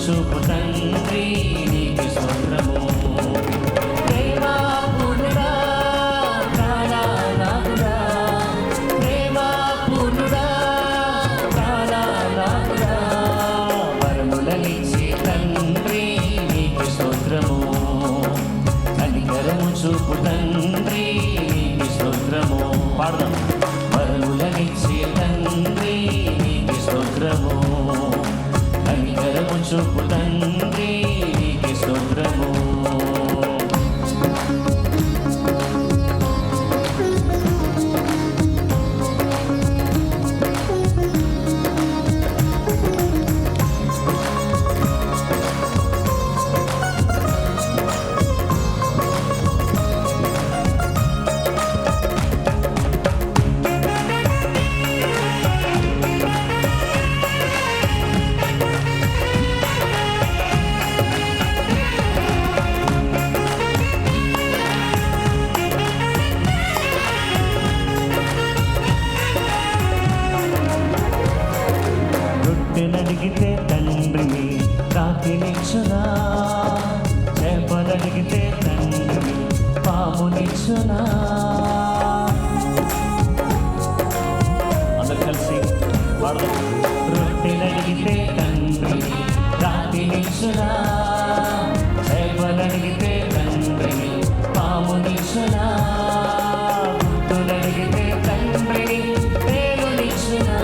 చూపు తండ్రి నీకు స్తోత్రము. ప్రేమా పూర్ణుడా ప్రాణనాథుడా, ప్రేమా పూర్ణుడా ప్రాణనాథుడా, వరములనిచ్చే తండ్రి నీకు స్తోత్రము. కనికరము చూపు తండ్రి నీకు స్తోత్రము. పాడదాం. వరములనిచ్చే తండ్రి నీకు స్తోత్రము. కనికరము చూపు తండ్రి నీకు స్తోత్రము. రొట్టెనడిగితే తండ్రిని రాతినిచ్చునా, చేపలడిగితే తండ్రిని పామునిచ్చునా. అందరు కలిసి పాడదాం. రొట్టెనడిగితే తండ్రిని రాతినిచ్చునా, చేపలడిగితే తండ్రిని పామునిచ్చునా. గుర్తులడిగితే తండ్రిని పేరునిచ్చునా,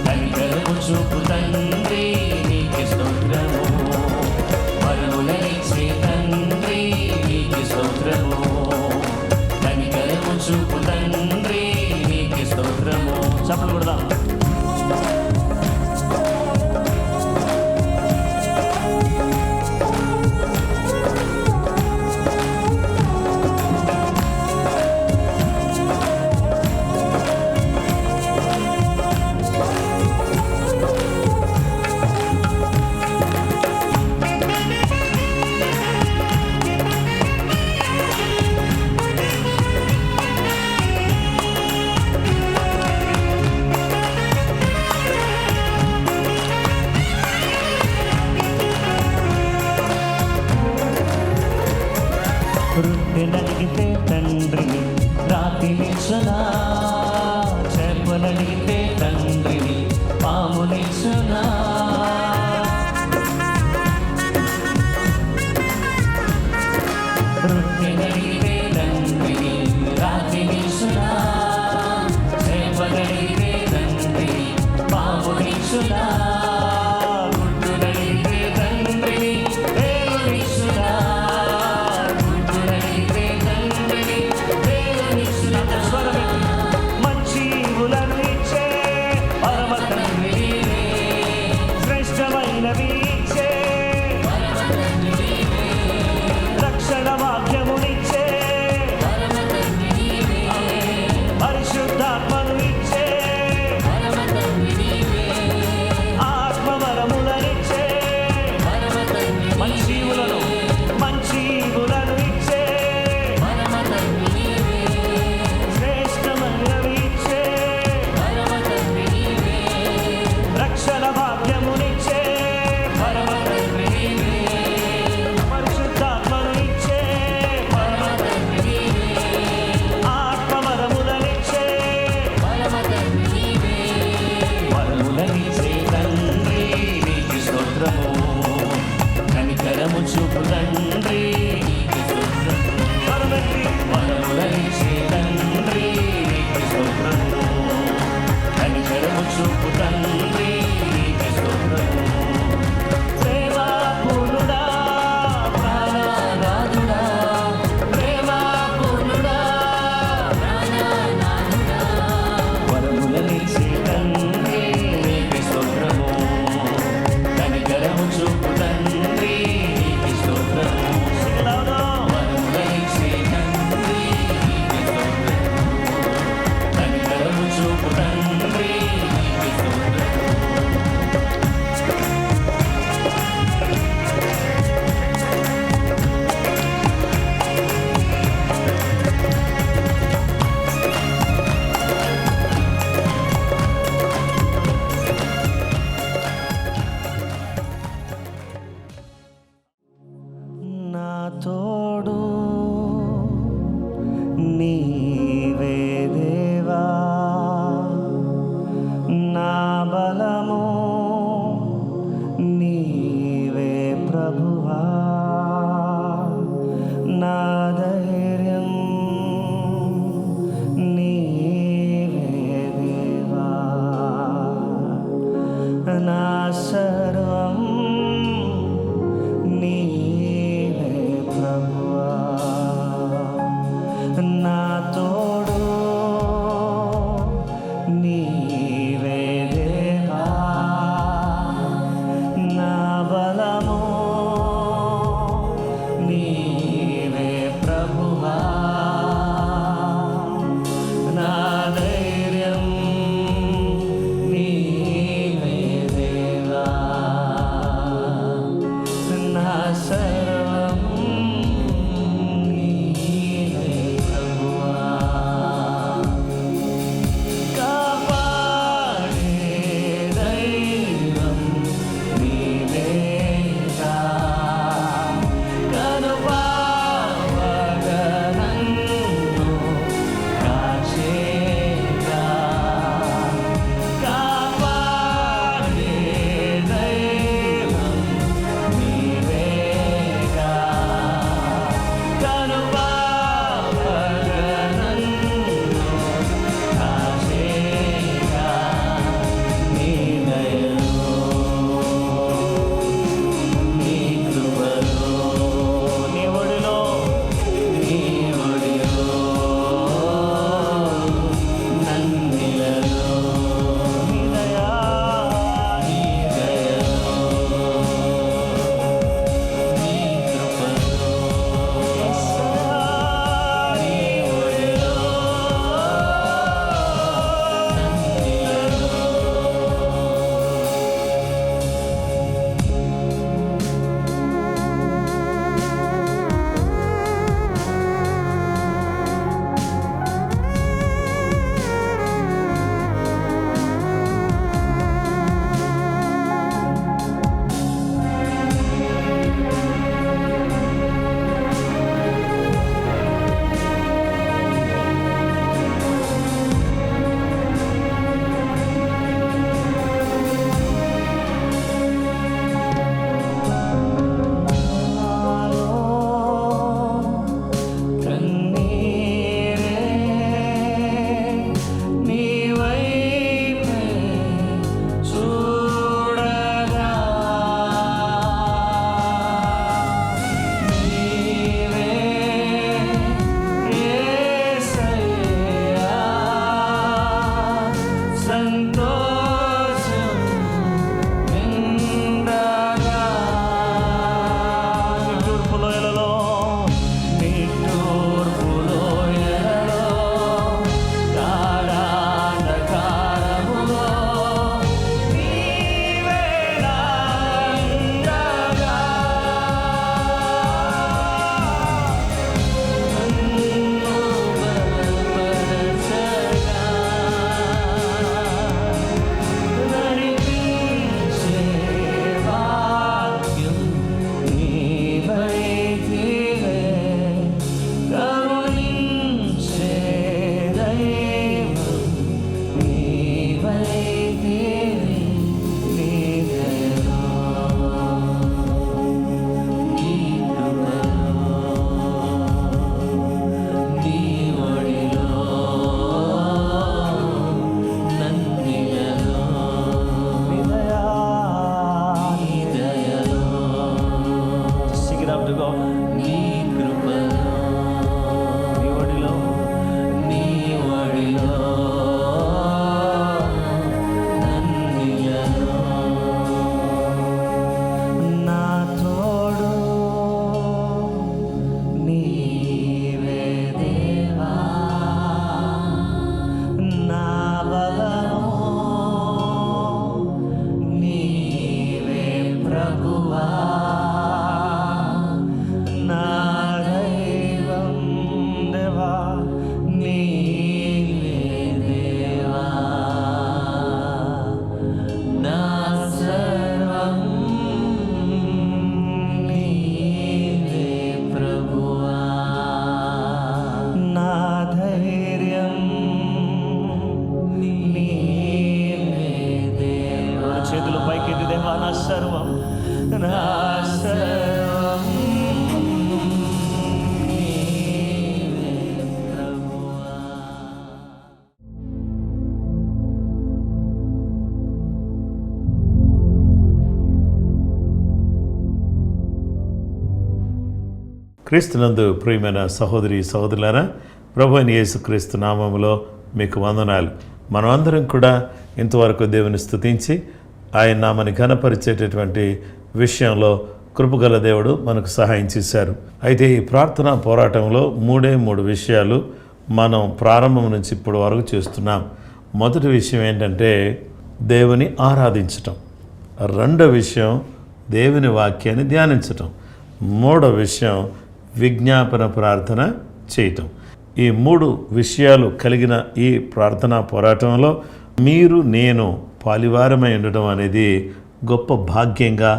కనికరము చూపు తండ్రి నీకు స్తోత్రము. వరములనిచ్చే తండ్రి నీకు స్తోత్రము. కనికరము చూపు తండ్రి నీకు స్తోత్రము. చప్పట్లు కొడదాం. రొట్టెనడిగితే తండ్రిని రాతినిచ్చునా, చేపలడిగితే తండ్రిని పామునిచ్చునా. రొట్టెనడిగితే తండ్రిని రాతినిచ్చునా, చేపలడిగితే తండ్రిని పామునిచ్చునా. నా సర్వం నీవే ప్రభువా. క్రీస్తునందు ప్రియమైన సహోదరి సహోదరులారా, ప్రభువైన యేసుక్రీస్తు నామములో మీకు వందనాలు. మనమందరం కూడా ఇంతవరకు దేవుని స్తుతించి ఆయన నామని ఘనపరిచేటటువంటి విషయంలో కృపగల దేవుడు మనకు సహాయం చేశారు. అయితే ఈ ప్రార్థనా పోరాటంలో మూడు విషయాలు మనం ప్రారంభం నుంచి ఇప్పటి వరకు చేస్తున్నాం. మొదటి విషయం ఏంటంటే దేవుని ఆరాధించటం, రెండవ విషయం దేవుని వాక్యాన్ని ధ్యానించటం, మూడవ విషయం విజ్ఞాపన ప్రార్థన చేయటం. ఈ 3 విషయాలు కలిగిన ఈ ప్రార్థనా పోరాటంలో మీరు నేను పాలివారమై ఉండటం అనేది గొప్ప భాగ్యంగా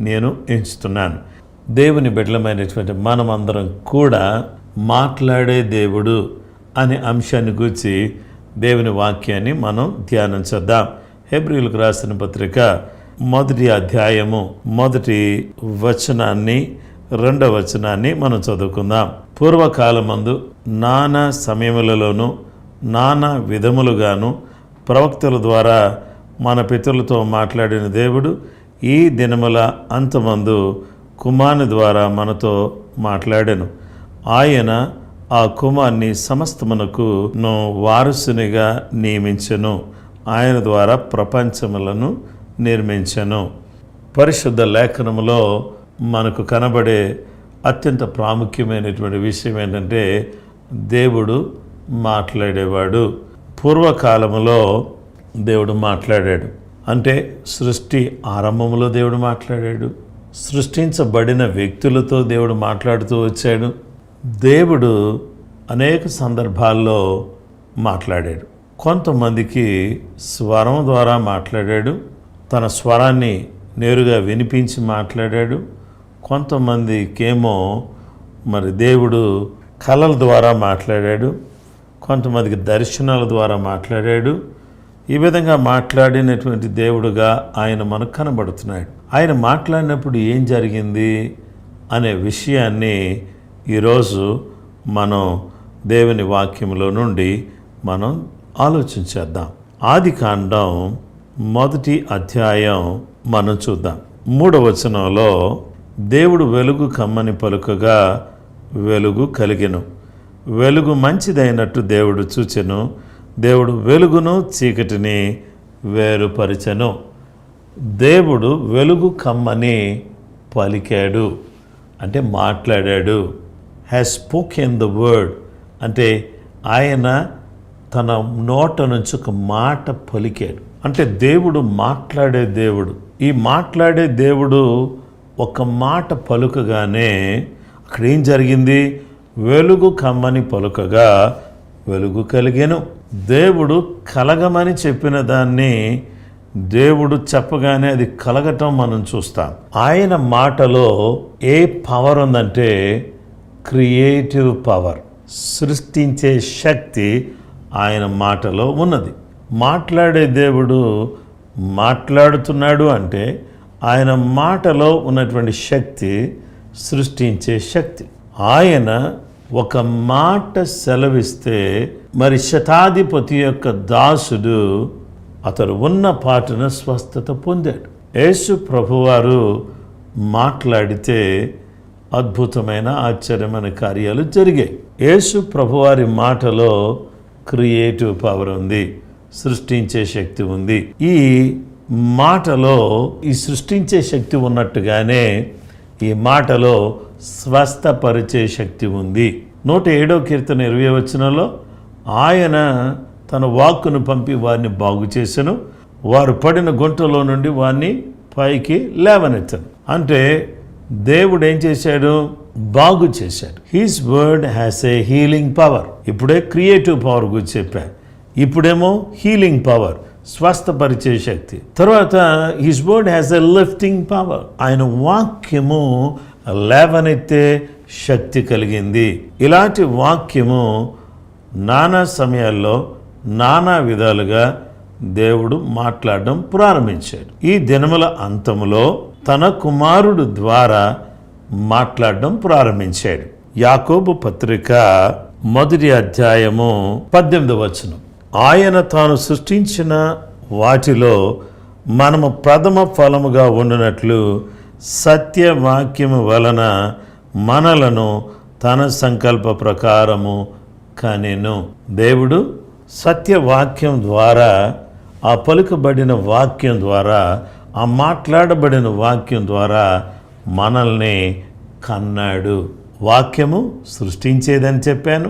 నేను ఎంచుతున్నాను. దేవుని బిడ్డలమైనటువంటి మనమందరం కూడా మాట్లాడే దేవుడు అనే అంశాన్ని గురించి దేవుని వాక్యాన్ని మనం ధ్యానం చేద్దాం. హెబ్రీయులకు రాసిన పత్రిక 1వ అధ్యాయము 1వ వచనాన్ని 2వ వచనాన్ని మనం చదువుకుందాం. పూర్వకాలమందు నానా సమయములలోనూ నానా విధములుగాను ప్రవక్తల ద్వారా మన పితరులతో మాట్లాడిన దేవుడు ఈ దినముల అంతమందు కుమారుని ద్వారా మనతో మాట్లాడెను. ఆయన ఆ కుమారుని సమస్తమునకు వారసునిగా నియమించెను. ఆయన ద్వారా ప్రపంచములను నిర్మించెను. పరిశుద్ధ లేఖనములో మనకు కనబడే అత్యంత ప్రాముఖ్యమైనటువంటి విషయం ఏంటంటే దేవుడు మాట్లాడేవాడు. పూర్వకాలములో దేవుడు మాట్లాడాడు అంటే సృష్టి ఆరంభంలో దేవుడు మాట్లాడాడు. సృష్టించబడిన వ్యక్తులతో దేవుడు మాట్లాడుతూ వచ్చాడు. దేవుడు అనేక సందర్భాల్లో మాట్లాడాడు. కొంతమందికి స్వరం ద్వారా మాట్లాడాడు, తన స్వరాన్ని నేరుగా వినిపించి మాట్లాడాడు. కొంతమందికేమో మరి దేవుడు కళల ద్వారా మాట్లాడాడు, కొంతమందికి దర్శనాల ద్వారా మాట్లాడాడు. ఈ విధంగా మాట్లాడినటువంటి దేవుడుగా ఆయన మనకు కనబడుతున్నాడు. ఆయన మాట్లాడినప్పుడు ఏం జరిగింది అనే విషయాన్ని ఈరోజు మనం దేవుని వాక్యంలో నుండి మనం ఆలోచించేద్దాం. ఆదికాండం 1వ అధ్యాయం మనం చూద్దాం. 3వ వచనంలో దేవుడు వెలుగు కమ్మని పలుకగా వెలుగు కలిగెను. వెలుగు మంచిదైనట్టు దేవుడు చూచెను. దేవుడు వెలుగును చీకటిని వేరుపరిచెను. దేవుడు వెలుగు కమ్మని పలికాడు అంటే మాట్లాడాడు. హ్యాస్ స్పోకెన్ ద వర్డ్ అంటే ఆయన తన నోట నుంచి ఒక మాట పలికాడు. అంటే దేవుడు మాట్లాడే దేవుడు. ఈ మాట్లాడే దేవుడు ఒక మాట పలుకగానే అక్కడ ఏం జరిగింది? వెలుగు కమ్మని పలుకగా వెలుగు కలిగెను. దేవుడు కలగమని చెప్పిన దాన్ని దేవుడు చెప్పగానే అది కలగటం మనం చూస్తాం. ఆయన మాటలో ఏ పవర్ ఉందంటే క్రియేటివ్ పవర్, సృష్టించే శక్తి ఆయన మాటలో ఉన్నది. మాట్లాడే దేవుడు మాట్లాడుతున్నాడు అంటే ఆయన మాటలో ఉన్నటువంటి శక్తి సృష్టించే శక్తి. ఆయన ఒక మాట సెలవిస్తే మరి శతాధిపతి యొక్క దాసుడు అతడు ఉన్న పాటున స్వస్థత పొందాడు. యేసు ప్రభువారు మాట్లాడితే అద్భుతమైన ఆశ్చర్యమైన కార్యాలు జరిగాయి. యేసు ప్రభువారి మాటలో క్రియేటివ్ పవర్ ఉంది, సృష్టించే శక్తి ఉంది. ఈ మాటలో ఈ సృష్టించే శక్తి ఉన్నట్టుగానే ఈ మాటలో స్వస్థపరిచే శక్తి ఉంది. 107వ కీర్తన 20వ వచనంలో ఆయన తన వాక్కును పంపి వారిని బాగు చేసెను, వారు పడిన గుంటలో నుండి వారిని పైకి లేవనెత్తను. అంటే దేవుడు ఏం చేశాడు? బాగు చేశాడు. His word has a healing power. ఇప్పుడే క్రియేటివ్ పవర్ గురించి చెప్పాను, ఇప్పుడేమో హీలింగ్ పవర్, స్వస్థపరిచే శక్తి. తర్వాత his word has a lifting power. ఆయన వాక్యము లేవనెత్తే శక్తి కలిగింది. ఇలాంటి వాక్యము నానా సమయాల్లో నానా విధాలుగా దేవుడు మాట్లాడడం ప్రారంభించాడు. ఈ దినముల అంతములో తన కుమారుడు ద్వారా మాట్లాడడం ప్రారంభించాడు. యాకోబు పత్రిక 1వ అధ్యాయము 18వ వచనం. ఆయన తాను సృష్టించిన వాటిలో మనము ప్రథమ ఫలముగా ఉండునట్లు సత్యవాక్యము వలన మనలను తన సంకల్ప ప్రకారము కనెను. దేవుడు సత్యవాక్యం ద్వారా, ఆ పలుకబడిన వాక్యం ద్వారా, ఆ మాట్లాడబడిన వాక్యం ద్వారా మనల్ని కన్నాడు. వాక్యము సృష్టించేదని చెప్పాను,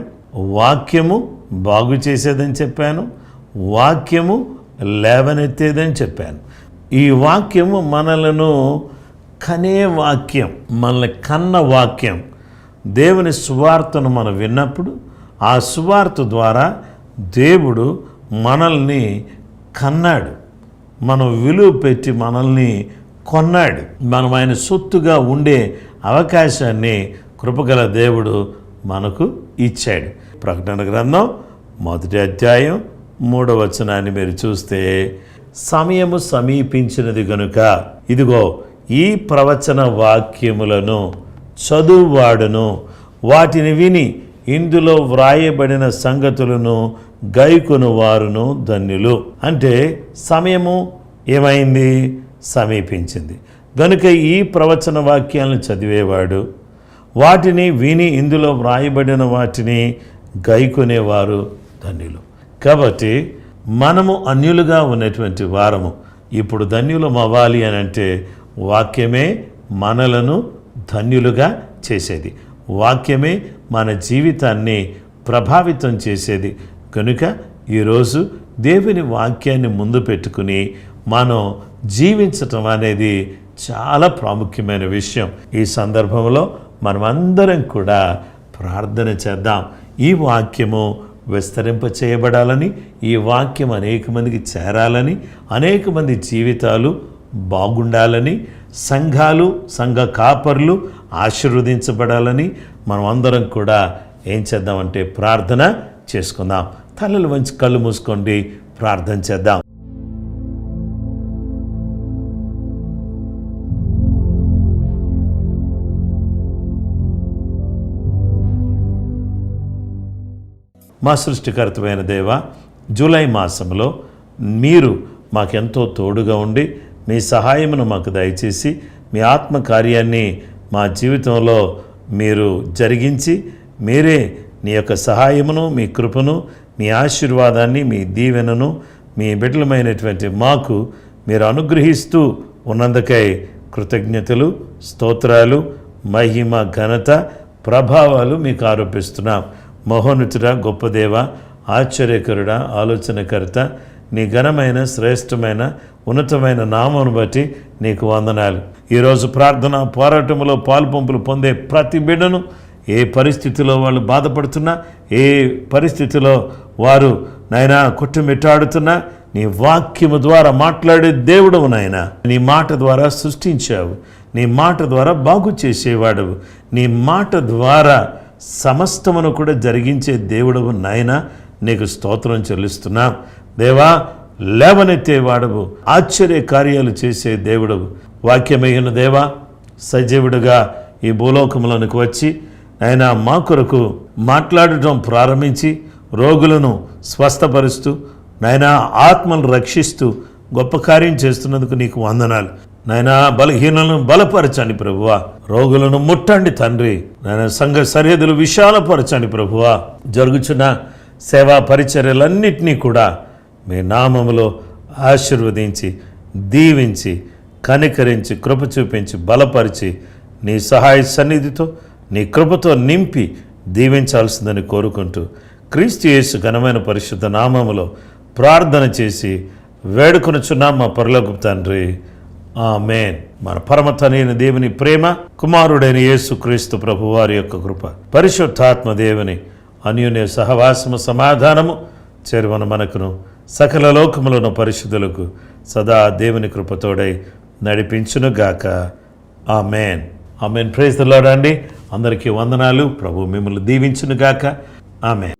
వాక్యము బాగు చేసేదని చెప్పాను, వాక్యము లేవనెత్తేదని చెప్పాను. ఈ వాక్యము మనలను కనే వాక్యం, మనల్ని కన్న వాక్యం. దేవుని సువార్తను మనం విన్నప్పుడు ఆ సువార్త ద్వారా దేవుడు మనల్ని కన్నాడు, మనం విలువ పెట్టి మనల్ని కొన్నాడు. మనం ఆయన సొత్తుగా ఉండే అవకాశాన్ని కృపగల దేవుడు మనకు ఇచ్చాడు. ప్రకటన గ్రంథం 1వ అధ్యాయం 3వ వచనాన్ని మీరు చూస్తే, సమయము సమీపించినది గనుక ఇదిగో ఈ ప్రవచన వాక్యములను చదువువాడును వాటిని విని ఇందులో వ్రాయబడిన సంగతులను గైకొను వారును ధన్యులు. అంటే సమయము ఏమైంది? సమీపించింది గనుక ఈ ప్రవచన వాక్యాలను చదివేవాడు, వాటిని విని ఇందులో వ్రాయబడిన వాటిని గైకొనేవారు ధన్యులు. కాబట్టి మనము అన్యులుగా ఉన్నటువంటి వారము ఇప్పుడు ధన్యులం అవ్వాలి అని అంటే వాక్యమే మనలను ధన్యులుగా చేసేది, వాక్యమే మన జీవితాన్ని ప్రభావితం చేసేది. కనుక ఈరోజు దేవుని వాక్యాన్ని ముందు పెట్టుకుని మనం జీవించటం అనేది చాలా ప్రాముఖ్యమైన విషయం. ఈ సందర్భంలో మనమందరం కూడా ప్రార్థన చేద్దాం. ఈ వాక్యము విస్తరింప చేయబడాలని, ఈ వాక్యం అనేక మందికి చేరాలని, అనేక మంది జీవితాలు బాగుండాలని, సంఘాలు, సంఘ కాపర్లు ఆశీర్వదించబడాలని మనం అందరం కూడా ఏం చేద్దామంటే ప్రార్థన చేసుకుందాం. తలలు వంచి కళ్ళు మూసుకోండి, ప్రార్థన చేద్దాం. మా సృష్టికర్తమైన దేవ, జూలై మాసంలో మీరు మాకెంతో తోడుగా ఉండి మీ సహాయమును మాకు దయచేసి మీ ఆత్మ కార్యాన్ని మా జీవితంలో మీరు జరిగించి మీరే నీ యొక్క సహాయమును, మీ కృపను, మీ ఆశీర్వాదాన్ని, మీ దీవెనను మీ బిడ్డలమైనటువంటి మాకు మీరు అనుగ్రహిస్తూ ఉన్నందుకై కృతజ్ఞతలు, స్తోత్రాలు, మహిమ, ఘనత, ప్రభావాలు మీకు ఆరోపిస్తున్నాం. మహోన్నతుడా, గొప్ప దేవ, ఆశ్చర్యకరుడా, ఆలోచనకర్త, నీ ఘనమైన, శ్రేష్టమైన, ఉన్నతమైన నామమును బట్టి నీకు వందనాలు. ఈరోజు ప్రార్థన పోరాటంలో పాలుపంపులు పొందే ప్రతి బిడ్డను ఏ పరిస్థితిలో వాళ్ళు బాధపడుతున్నా, ఏ పరిస్థితిలో వారు నాయనా కొట్టుమిట్టాడుతున్నా, నీ వాక్యము ద్వారా మాట్లాడే దేవుడవు నాయనా. నీ మాట ద్వారా సృష్టించావు, నీ మాట ద్వారా బాగు చేసేవాడవు, నీ మాట ద్వారా సమస్తమును కూడా జరిగించే దేవుడవు నాయనా. నీకు స్తోత్రం చెల్లిస్తున్నాం దేవా. లేవనెత్తేవాడవు, ఆశ్చర్య కార్యాలు చేసే దేవుడవు, వాక్యమైన దేవా. సజీవుడుగా ఈ భూలోకములకు వచ్చి ఆయన మా కొరకు మాట్లాడటం ప్రారంభించి రోగులను స్వస్థపరుస్తూ నాయనా ఆత్మను రక్షిస్తూ గొప్ప కార్యం చేస్తున్నందుకు నీకు వందనాలు నాయనా. బలహీనలను బలపరచండి ప్రభువా, రోగులను ముట్టండి తండ్రి నాయన. సంఘ సరిహద్దులు విశాలపరచండి ప్రభువా. జరుగుచున్న సేవా పరిచర్యలన్నింటినీ కూడా మీ నామములో ఆశీర్వదించి, దీవించి, కనికరించి, కృప చూపించి, బలపరిచి, నీ సహాయ సన్నిధితో, నీ కృపతో నింపి దీవించాల్సిందని కోరుకుంటూ క్రీస్తు యేసు ఘనమైన పరిశుద్ధ నామములో ప్రార్థన చేసి వేడుకొనుచున్నాం మా పరలోకపు తండ్రి, ఆమేన్. మన పరమతనైన దేవుని ప్రేమ, కుమారుడైన యేసు క్రీస్తు ప్రభు వారి యొక్క కృప, పరిశుద్ధాత్మ దేవుని అన్యోన్య సహవాసము, సమాధానము చేరువన మనకును సకల లోకములను పరిశుద్ధులకు సదా దేవుని కృపతోడై నడిపించునుగాక. ఆమేన్. ఆమేన్. ప్రైజ్ ది లార్డ్ అండి. అందరికీ వందనాలు. ప్రభు మిమ్మల్ని దీవించునుగాక. ఆమేన్.